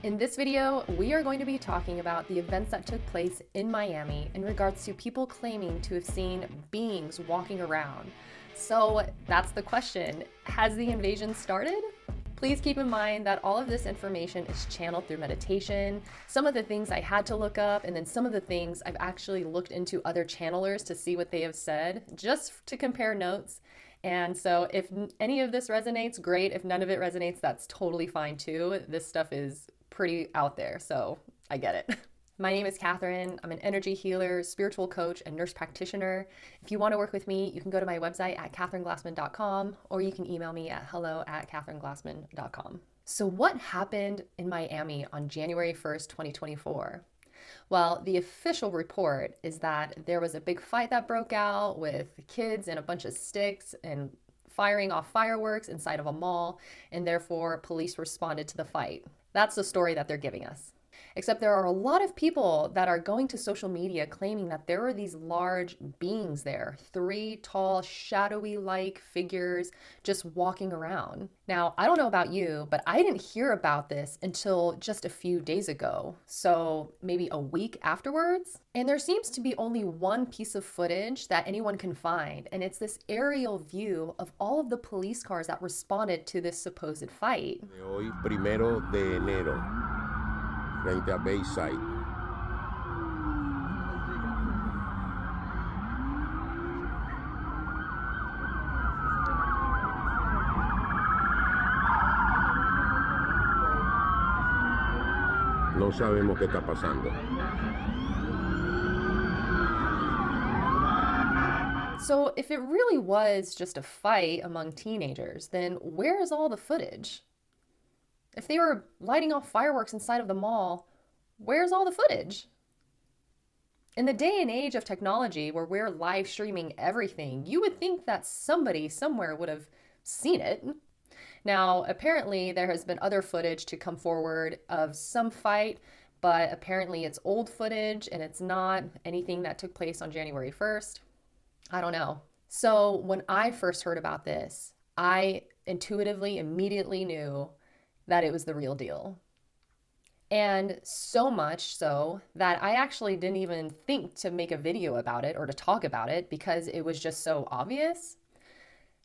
In this video, we are going to be talking about the events that took place in Miami in regards to people claiming to have seen beings walking around. So that's the question. Has the invasion started? Please keep in mind that all of this information is channeled through meditation. Some of the things I had to look up, and then some of the things I've actually looked into other channelers to see what they have said, just to compare notes. And so if any of this resonates, great. If none of it resonates, that's totally fine too. This stuff is pretty out there, so I get it. My name is Catherine. I'm an energy healer, spiritual coach, and nurse practitioner. If you want to work with me, you can go to my website at catherineglassman.com, or you can email me at hello@catherineglassman.com. So what happened in Miami on January 1st, 2024? Well, the official report is that there was a big fight that broke out with kids and a bunch of sticks and firing off fireworks inside of a mall, and therefore police responded to the fight. That's the story that they're giving us. Except there are a lot of people that are going to social media claiming that there are these large beings there, 3 tall, shadowy-like figures just walking around. Now, I don't know about you, but I didn't hear about this until just a few days ago, so maybe a week afterwards. And there seems to be only one piece of footage that anyone can find, and it's this aerial view of all of the police cars that responded to this supposed fight. Hoy, 1 de enero, frente a Bayside. No sabemos qué está pasando. So if it really was just a fight among teenagers, then where is all the footage? If they were lighting off fireworks inside of the mall, where's all the footage? In the day and age of technology where we're live streaming everything, you would think that somebody somewhere would have seen it. Now, apparently there has been other footage to come forward of some fight, but apparently it's old footage and it's not anything that took place on January 1st. I don't know. So when I first heard about this, I intuitively, immediately knew that it was the real deal. And so much so that I actually didn't even think to make a video about it or to talk about it because it was just so obvious.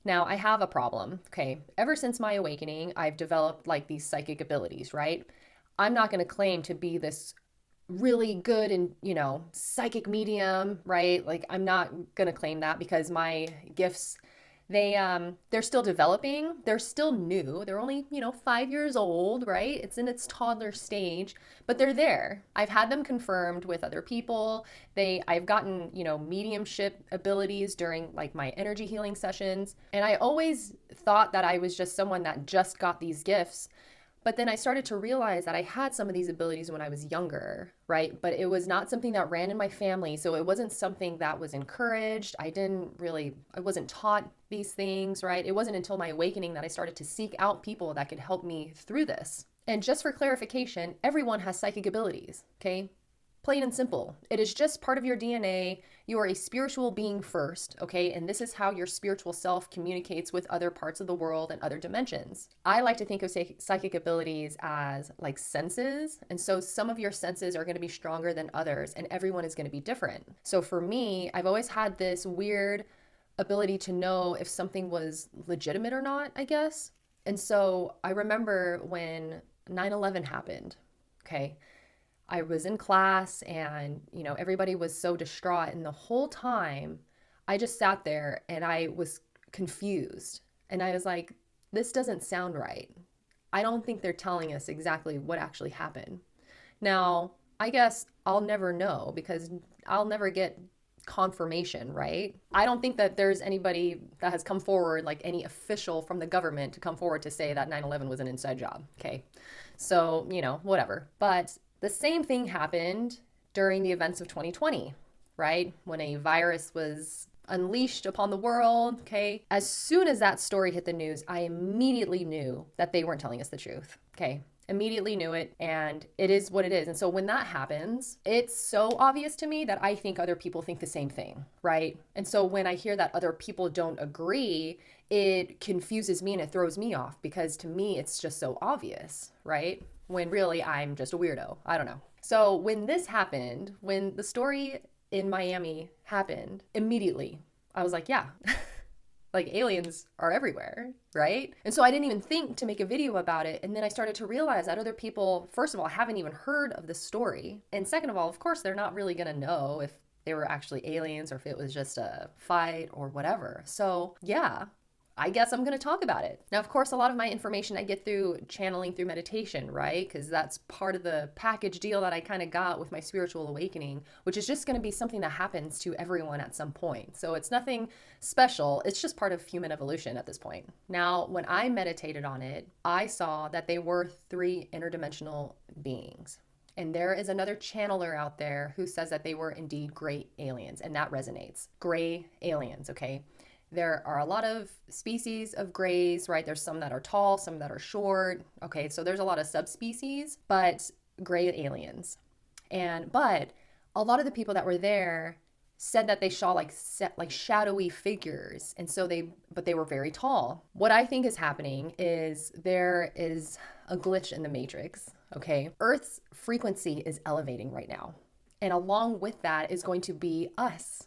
Now, I have a problem, okay? Ever since my awakening, I've developed like these psychic abilities, right? I'm not going to claim to be this really good and, psychic medium, right? Like I'm not going to claim that because my gifts, they're still developing. They're still new. They're only, 5 years old, right? It's in its toddler stage, but they're there. I've had them confirmed with other people. I've gotten, mediumship abilities during like my energy healing sessions. And I always thought that I was just someone that just got these gifts. But then I started to realize that I had some of these abilities when I was younger, right? But it was not something that ran in my family. So it wasn't something that was encouraged. I wasn't taught these things, right? It wasn't until my awakening that I started to seek out people that could help me through this. And just for clarification, everyone has psychic abilities, okay? Plain and simple. It is just part of your DNA. You are a spiritual being first, okay? And this is how your spiritual self communicates with other parts of the world and other dimensions. I like to think of psychic abilities as like senses. And so some of your senses are going to be stronger than others, and everyone is going to be different. So for me, I've always had this weird ability to know if something was legitimate or not, I guess. And so I remember when 9/11 happened, okay? I was in class and, everybody was so distraught. And the whole time I just sat there and I was confused. And I was like, this doesn't sound right. I don't think they're telling us exactly what actually happened. Now, I guess I'll never know because I'll never get confirmation, right? I don't think that there's anybody that has come forward, like any official from the government to come forward to say that 9/11 was an inside job. Okay. So, whatever. But the same thing happened during the events of 2020, right? When a virus was unleashed upon the world, okay? As soon as that story hit the news, I immediately knew that they weren't telling us the truth, okay? Immediately knew it, and it is what it is. And so when that happens, it's so obvious to me that I think other people think the same thing, right? And so when I hear that other people don't agree, it confuses me and it throws me off because to me it's just so obvious, right? When really I'm just a weirdo. I don't know. So when this happened, when the story in Miami happened, immediately I was like, yeah, like aliens are everywhere, right? And so I didn't even think to make a video about it. And then I started to realize that other people, first of all, haven't even heard of this story. And second of all, of course, they're not really going to know if they were actually aliens or if it was just a fight or whatever. So yeah, I guess I'm going to talk about it. Now, of course, a lot of my information I get through channeling through meditation, right? Because that's part of the package deal that I kind of got with my spiritual awakening, which is just going to be something that happens to everyone at some point. So it's nothing special. It's just part of human evolution at this point. Now, when I meditated on it, I saw that they were 3 interdimensional beings. And there is another channeler out there who says that they were indeed gray aliens, and that resonates. Gray aliens, okay? There are a lot of species of grays, right? There's some that are tall, some that are short. Okay, so there's a lot of subspecies, but gray aliens. But a lot of the people that were there said that they saw like shadowy figures, and so they were very tall. What I think is happening is there is a glitch in the matrix, okay? Earth's frequency is elevating right now. And along with that is going to be us,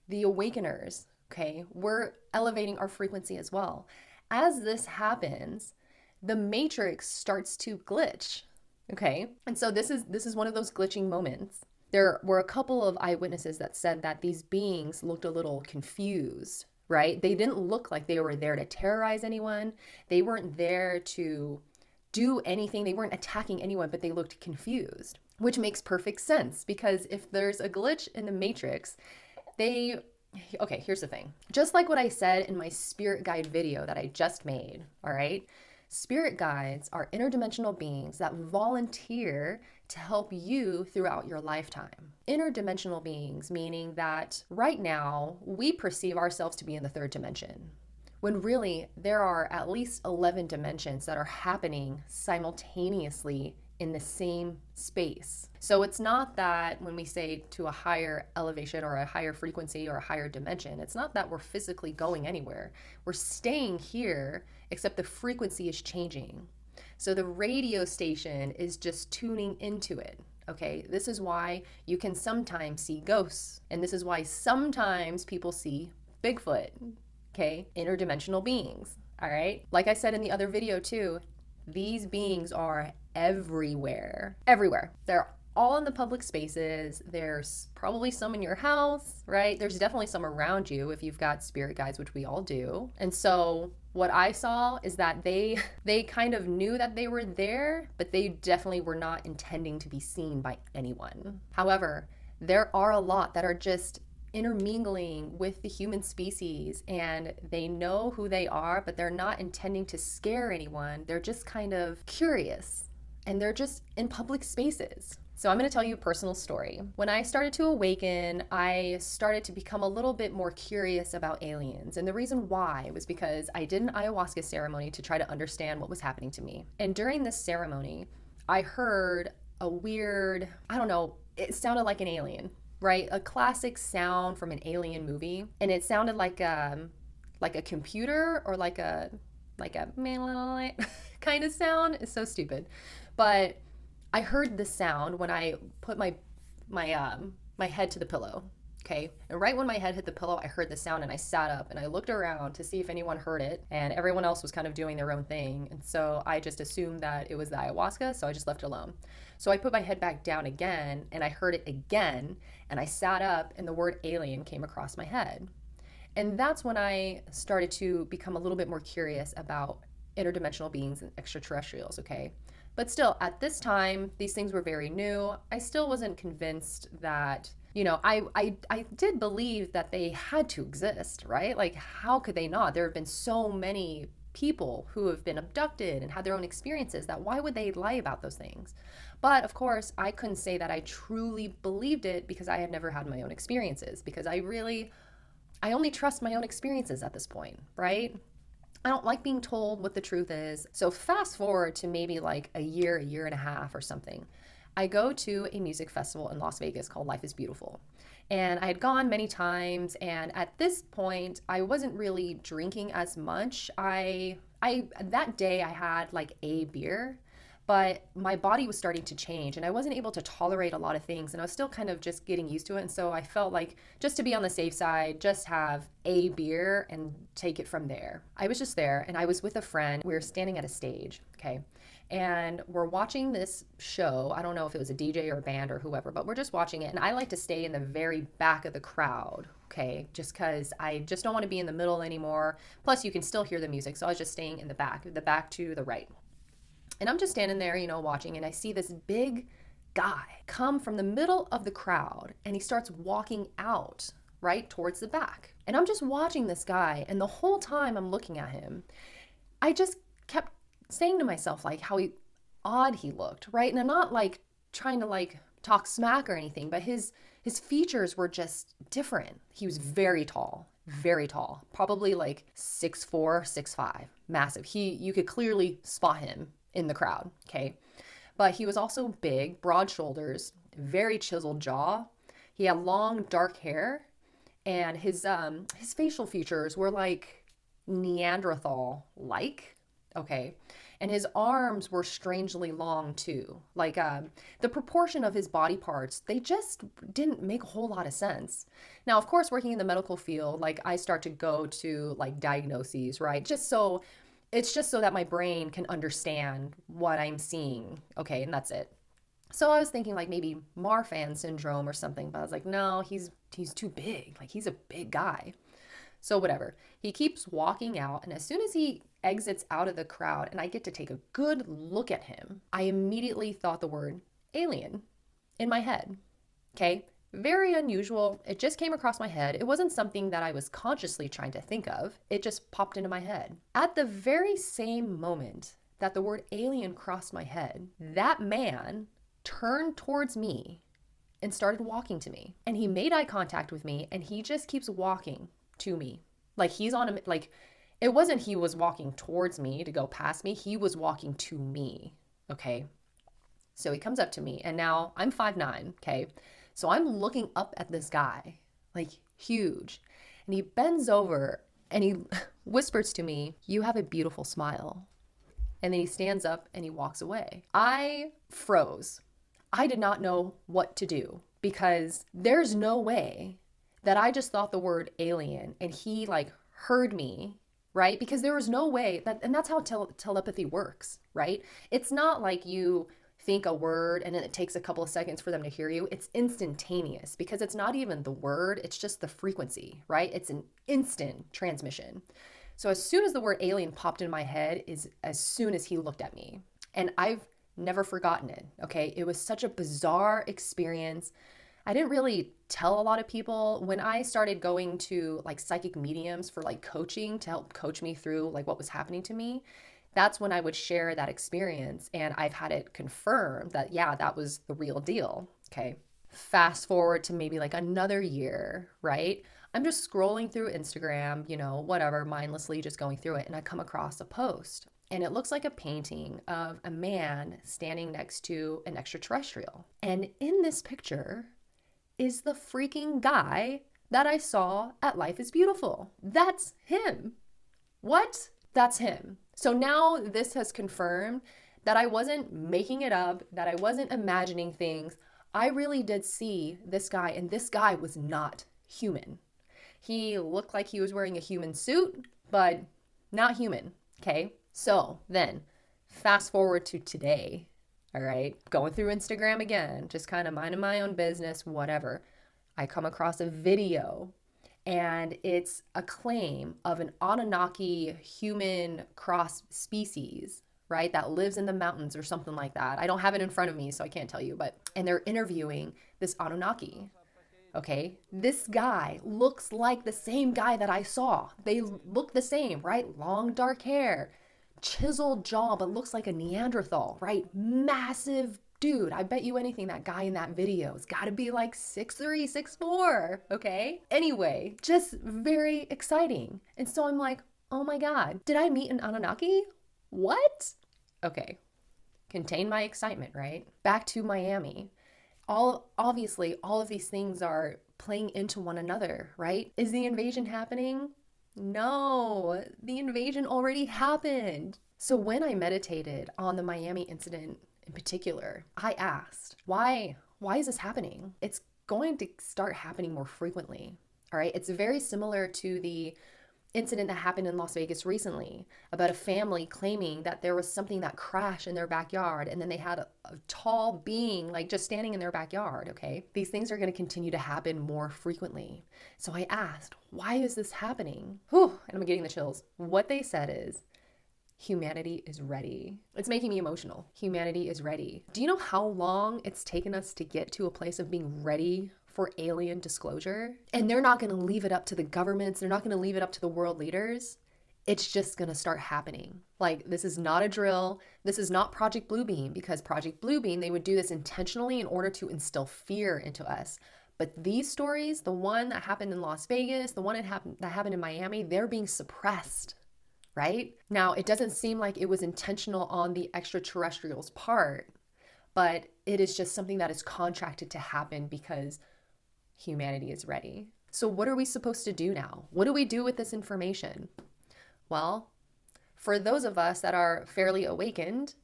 the awakeners. Okay, we're elevating our frequency as well. As this happens, the matrix starts to glitch. Okay, and so this is one of those glitching moments. There were a couple of eyewitnesses that said that these beings looked a little confused, right? They didn't look like they were there to terrorize anyone. They weren't there to do anything. They weren't attacking anyone, but they looked confused, which makes perfect sense because if there's a glitch in the matrix, okay, here's the thing. Just like what I said in my spirit guide video that I just made, all right? Spirit guides are interdimensional beings that volunteer to help you throughout your lifetime. Interdimensional beings, meaning that right now we perceive ourselves to be in the 3rd dimension, when really there are at least 11 dimensions that are happening simultaneously in the same space. So it's not that when we say to a higher elevation or a higher frequency or a higher dimension, it's not that we're physically going anywhere. We're staying here, except the frequency is changing. So the radio station is just tuning into it. Okay, this is why you can sometimes see ghosts, and this is why sometimes people see Bigfoot. Okay, interdimensional beings. All right, like I said in the other video too, these beings are everywhere. They're all in the public spaces. There's probably some in your house, right? There's definitely some around you if you've got spirit guides, which we all do. And so what I saw is that they kind of knew that they were there, but they definitely were not intending to be seen by anyone. However, there are a lot that are just intermingling with the human species, and they know who they are, but they're not intending to scare anyone. They're just kind of curious, and they're just in public spaces. So I'm going to tell you a personal story. When I started to awaken, I started to become a little bit more curious about aliens. And the reason why was because I did an ayahuasca ceremony to try to understand what was happening to me. And during this ceremony, I heard a weird, I don't know, it sounded like an alien, right? A classic sound from an alien movie. And it sounded like a computer or like a kind of sound. It's so stupid. But I heard the sound when I put my head to the pillow. Okay. And right when my head hit the pillow, I heard the sound and I sat up and I looked around to see if anyone heard it, and everyone else was kind of doing their own thing. And so I just assumed that it was the ayahuasca, so I just left it alone. So I put my head back down again and I heard it again, and I sat up and the word alien came across my head. And that's when I started to become a little bit more curious about interdimensional beings and extraterrestrials, okay? But still, at this time, these things were very new. I still wasn't convinced that, I did believe that they had to exist, right? Like, how could they not? There have been so many people who have been abducted and had their own experiences that why would they lie about those things? But of course, I couldn't say that I truly believed it because I had never had my own experiences, because I only trust my own experiences at this point, right? I don't like being told what the truth is. So fast forward to maybe like a year and a half or something. I go to a music festival in Las Vegas called Life is Beautiful. And I had gone many times, and at this point I wasn't really drinking as much. I that day I had like a beer, but my body was starting to change and I wasn't able to tolerate a lot of things, and I was still kind of just getting used to it. And so I felt like, just to be on the safe side, just have a beer and take it from there. I was just there and I was with a friend. We were standing at a stage, okay? And we're watching this show. I don't know if it was a DJ or a band or whoever, but we're just watching it. And I like to stay in the very back of the crowd, okay? Just because I just don't want to be in the middle anymore. Plus, you can still hear the music. So I was just staying in the back to the right. And I'm just standing there, watching, and I see this big guy come from the middle of the crowd, and he starts walking out right towards the back. And I'm just watching this guy, and the whole time I'm looking at him, I just kept saying to myself, like, how odd he looked, right? And I'm not like trying to like talk smack or anything, but his features were just different. He was very tall, probably like 6'4", 6'5", massive. You could clearly spot him in the crowd, okay? But he was also big, broad shoulders, very chiseled jaw. He had long dark hair, and his facial features were like Neanderthal-like, okay? And his arms were strangely long too. Like the proportion of his body parts, they just didn't make a whole lot of sense. Now, of course, working in the medical field, like I start to go to like diagnoses, right? It's just so that my brain can understand what I'm seeing. Okay, and that's it. So I was thinking like maybe Marfan syndrome or something, but I was like, no, he's too big. Like, he's a big guy. So whatever. He keeps walking out, and as soon as he exits out of the crowd and I get to take a good look at him, I immediately thought the word alien in my head. Okay? Very unusual. It just came across my head. It wasn't something that I was consciously trying to think of. It just popped into my head. At the very same moment that the word alien crossed my head, that man turned towards me and started walking to me. And he made eye contact with me, and he just keeps walking to me. Like, he's on a, like, it wasn't he was walking towards me to go past me. He was walking to me, okay? So he comes up to me, and now I'm 5'9", okay? So I'm looking up at this guy, like huge. And he bends over and he whispers to me, "You have a beautiful smile." And then he stands up and he walks away. I froze. I did not know what to do, because there's no way that I just thought the word alien and he like heard me, right? Because there was no way that, and that's how telepathy works, right? It's not like you think a word and then it takes a couple of seconds for them to hear you. It's instantaneous, because it's not even the word, it's just the frequency, right? It's an instant transmission. So as soon as the word alien popped in my head is as soon as he looked at me. And I've never forgotten it, okay? It was such a bizarre experience. I didn't really tell a lot of people. When I started going to like psychic mediums for like coaching to help coach me through like what was happening to me, that's when I would share that experience. And I've had it confirmed that, yeah, that was the real deal. Okay. Fast forward to maybe like another year, right? I'm just scrolling through Instagram, whatever, mindlessly just going through it. And I come across a post, and it looks like a painting of a man standing next to an extraterrestrial. And in this picture is the freaking guy that I saw at Life is Beautiful. That's him. What? That's him. So now this has confirmed that I wasn't making it up, that I wasn't imagining things. I really did see this guy, and this guy was not human. He looked like he was wearing a human suit, but not human, okay? So then, fast forward to today, all right? Going through Instagram again, just kind of minding my own business, whatever. I come across a video, and it's a claim of an Anunnaki human cross species, right? That lives in the mountains or something like that. I don't have it in front of me, so I can't tell you, and they're interviewing this Anunnaki, okay? This guy looks like the same guy that I saw. They look the same, right? Long dark hair, chiseled jaw, but looks like a Neanderthal, right? Massive dude. I bet you anything that guy in that video has got to be like 6'3", 6'4", okay? Anyway, just very exciting. And so I'm like, Oh my God, did I meet an Anunnaki? What? Okay, contain my excitement, right? Back to Miami. Obviously, all of these things are playing into one another, right? Is the invasion happening? No, the invasion already happened. So when I meditated on the Miami incident in particular, I asked, why is this happening? It's going to start happening more frequently. All right? It's very similar to the incident that happened in Las Vegas recently about a family claiming that there was something that crashed in their backyard, and then they had a tall being like just standing in their backyard. Okay, these things are going to continue to happen more frequently. So I asked, why is this happening? Whew, and I'm getting the chills. What they said is, humanity is ready. It's making me emotional. Humanity is ready. Do you know how long it's taken us to get to a place of being ready for alien disclosure? And they're not going to leave it up to the governments. They're not going to leave it up to the world leaders. It's just going to start happening. Like, this is not a drill. This is not Project Bluebeam, because Project Bluebeam, they would do this intentionally in order to instill fear into us. But these stories, the one that happened in Las Vegas, the one that happened in Miami, they're being suppressed. Right? Now, it doesn't seem like it was intentional on the extraterrestrials' part, but it is just something that is contracted to happen because humanity is ready. So what are we supposed to do now? What do we do with this information? Well, for those of us that are fairly awakened,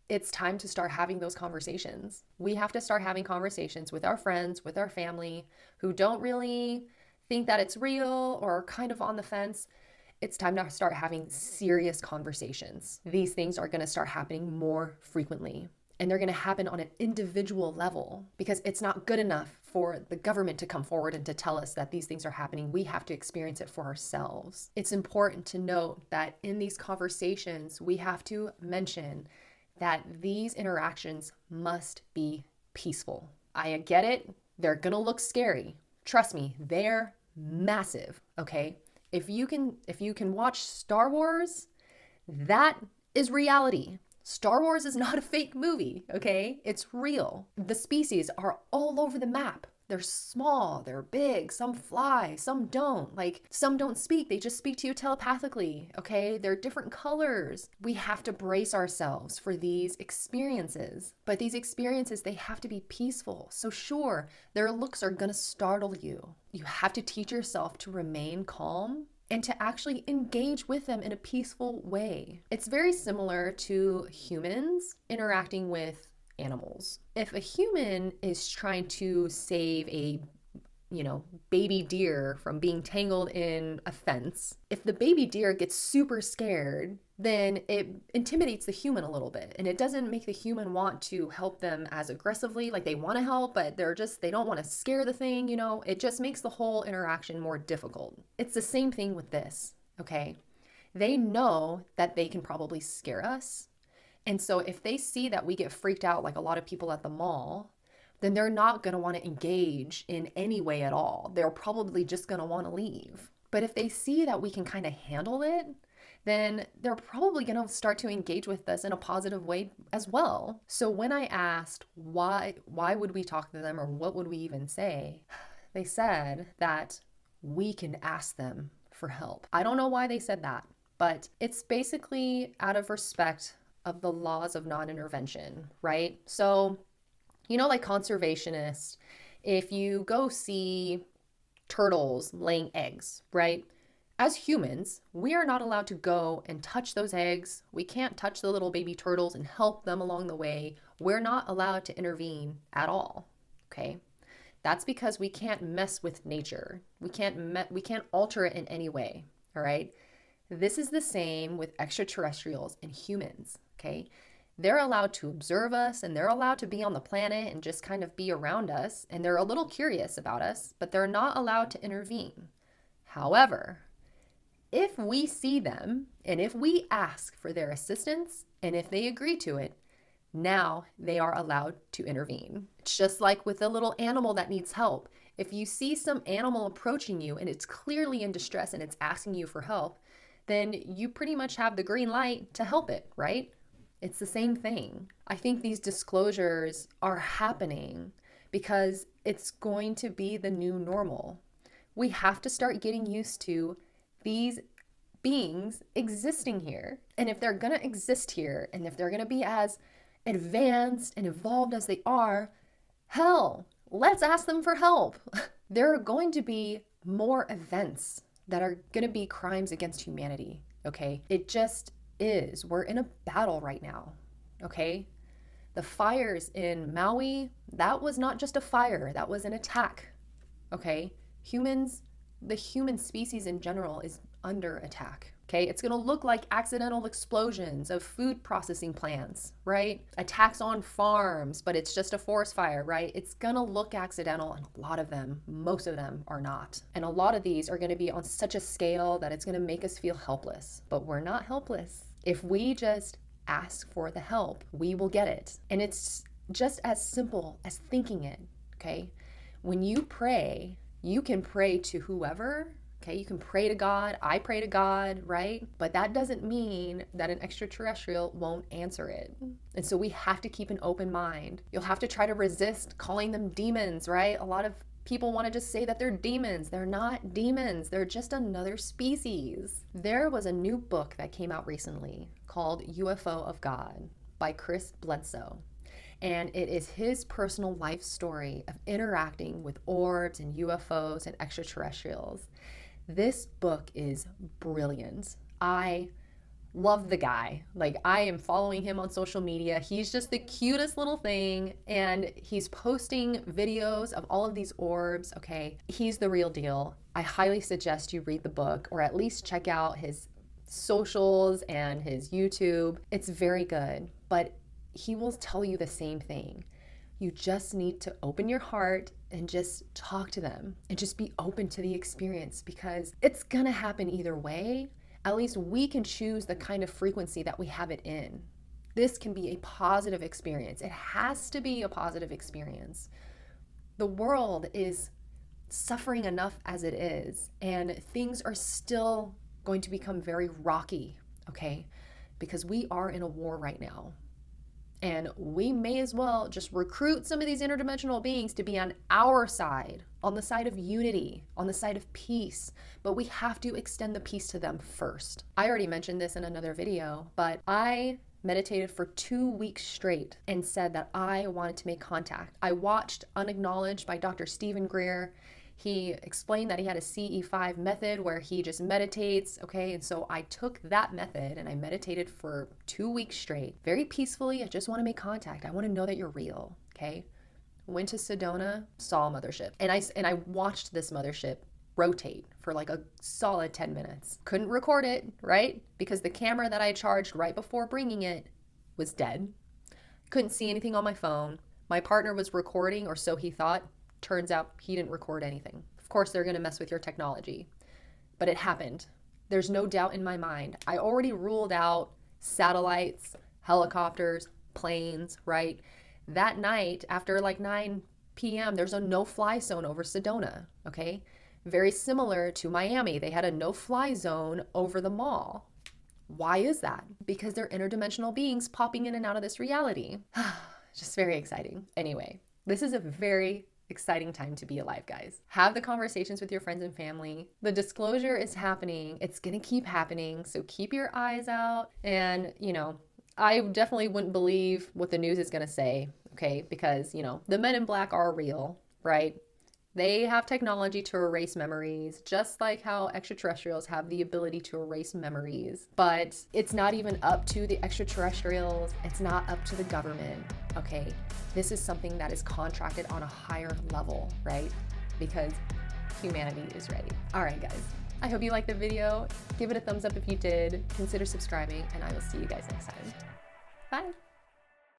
it's time to start having those conversations. We have to start having conversations with our friends, with our family, who don't really think that it's real or are kind of on the fence. It's time to start having serious conversations. These things are going to start happening more frequently, and they're going to happen on an individual level, because it's not good enough for the government to come forward and to tell us that these things are happening. We have to experience it for ourselves. It's important to note that in these conversations, we have to mention that these interactions must be peaceful. I get it. They're going to look scary. Trust me, they're massive, okay? If you can watch Star Wars, that is reality. Star Wars is not a fake movie, okay? It's real. The species are all over the map. They're small, they're big, some fly, some don't. Like, some don't speak, they just speak to you telepathically, okay? They're different colors. We have to brace ourselves for these experiences. But these experiences, they have to be peaceful. So sure, their looks are gonna startle you. You have to teach yourself to remain calm and to actually engage with them in a peaceful way. It's very similar to humans interacting with animals. If a human is trying to save a baby deer from being tangled in a fence, if the baby deer gets super scared, then it intimidates the human a little bit, and it doesn't make the human want to help them as aggressively. Like, they want to help, but they don't want to scare the thing, it just makes the whole interaction more difficult. It's the same thing with this, okay? They know that they can probably scare us. And so if they see that we get freaked out, like a lot of people at the mall, then they're not going to want to engage in any way at all. They're probably just going to want to leave. But if they see that we can kind of handle it, then they're probably going to start to engage with us in a positive way as well. So when I asked why would we talk to them, or what would we even say, they said that we can ask them for help. I don't know why they said that, but it's basically out of respect of the laws of non-intervention, right? So, like conservationists, if you go see turtles laying eggs, right? As humans, we are not allowed to go and touch those eggs. We can't touch the little baby turtles and help them along the way. We're not allowed to intervene at all, okay? That's because we can't mess with nature. We can't alter it in any way, all right? This is the same with extraterrestrials and humans, okay? They're allowed to observe us, and they're allowed to be on the planet and just kind of be around us, and they're a little curious about us, but they're not allowed to intervene. However, if we see them and if we ask for their assistance and if they agree to it, now they are allowed to intervene. It's just like with a little animal that needs help. If you see some animal approaching you and it's clearly in distress and it's asking you for help, then you pretty much have the green light to help it, right? It's the same thing. I think these disclosures are happening because it's going to be the new normal. We have to start getting used to these beings existing here. And if they're gonna exist here, and if they're gonna be as advanced and evolved as they are, hell, let's ask them for help. There are going to be more events that are gonna be crimes against humanity, okay? It just is. We're in a battle right now, okay? The fires in Maui, that was not just a fire, that was an attack, okay? Humans, the human species in general is under attack, okay? It's gonna look like accidental explosions of food processing plants, right? Attacks on farms, but it's just a forest fire, right? It's gonna look accidental, and a lot of them, most of them are not. And a lot of these are gonna be on such a scale that it's gonna make us feel helpless, but we're not helpless. If we just ask for the help, we will get it. And it's just as simple as thinking it, okay? When you pray, you can pray to whoever, okay? You can pray to God. I pray to God, right? But that doesn't mean that an extraterrestrial won't answer it. And so we have to keep an open mind. You'll have to try to resist calling them demons, right? A lot of people want to just say that they're demons. They're not demons. They're just another species. There was a new book that came out recently called UFO of God by Chris Bledsoe. And it is his personal life story of interacting with orbs and UFOs and extraterrestrials. This book is brilliant. I love the guy. Like, I am following him on social media. He's just the cutest little thing, and he's posting videos of all of these orbs, okay? He's the real deal. I highly suggest you read the book, or at least check out his socials and his YouTube. It's very good, but he will tell you the same thing. You just need to open your heart and just talk to them and just be open to the experience, because it's gonna happen either way. At least we can choose the kind of frequency that we have it in. This can be a positive experience. It has to be a positive experience. The world is suffering enough as it is, and things are still going to become very rocky, okay? Because we are in a war right now. And we may as well just recruit some of these interdimensional beings to be on our side, on the side of unity, on the side of peace. But we have to extend the peace to them first. I already mentioned this in another video, but I meditated for 2 weeks straight and said that I wanted to make contact. I watched Unacknowledged by Dr. Stephen Greer. He explained that he had a CE5 method where he just meditates, okay? And so I took that method and I meditated for 2 weeks straight, very peacefully. I just want to make contact. I want to know that you're real, okay? Went to Sedona, saw a mothership. And I watched this mothership rotate for like a solid 10 minutes. Couldn't record it, right? Because the camera that I charged right before bringing it was dead. Couldn't see anything on my phone. My partner was recording, or so he thought. Turns out he didn't record anything. Of course, they're going to mess with your technology, but it happened. There's no doubt in my mind. I already ruled out satellites, helicopters, planes, right? That night, after like 9 p.m., there's a no-fly zone over Sedona, okay? Very similar to Miami. They had a no-fly zone over the mall. Why is that? Because they're interdimensional beings popping in and out of this reality. Just very exciting. Anyway, this is a very exciting time to be alive, guys. Have the conversations with your friends and family. The disclosure is happening. It's gonna keep happening. So keep your eyes out. And, I definitely wouldn't believe what the news is gonna say, okay? Because, the men in black are real, right? They have technology to erase memories, just like how extraterrestrials have the ability to erase memories. But it's not even up to the extraterrestrials. It's not up to the government, okay? This is something that is contracted on a higher level, right? Because humanity is ready. All right, guys. I hope you liked the video. Give it a thumbs up if you did. Consider subscribing, and I will see you guys next time. Bye.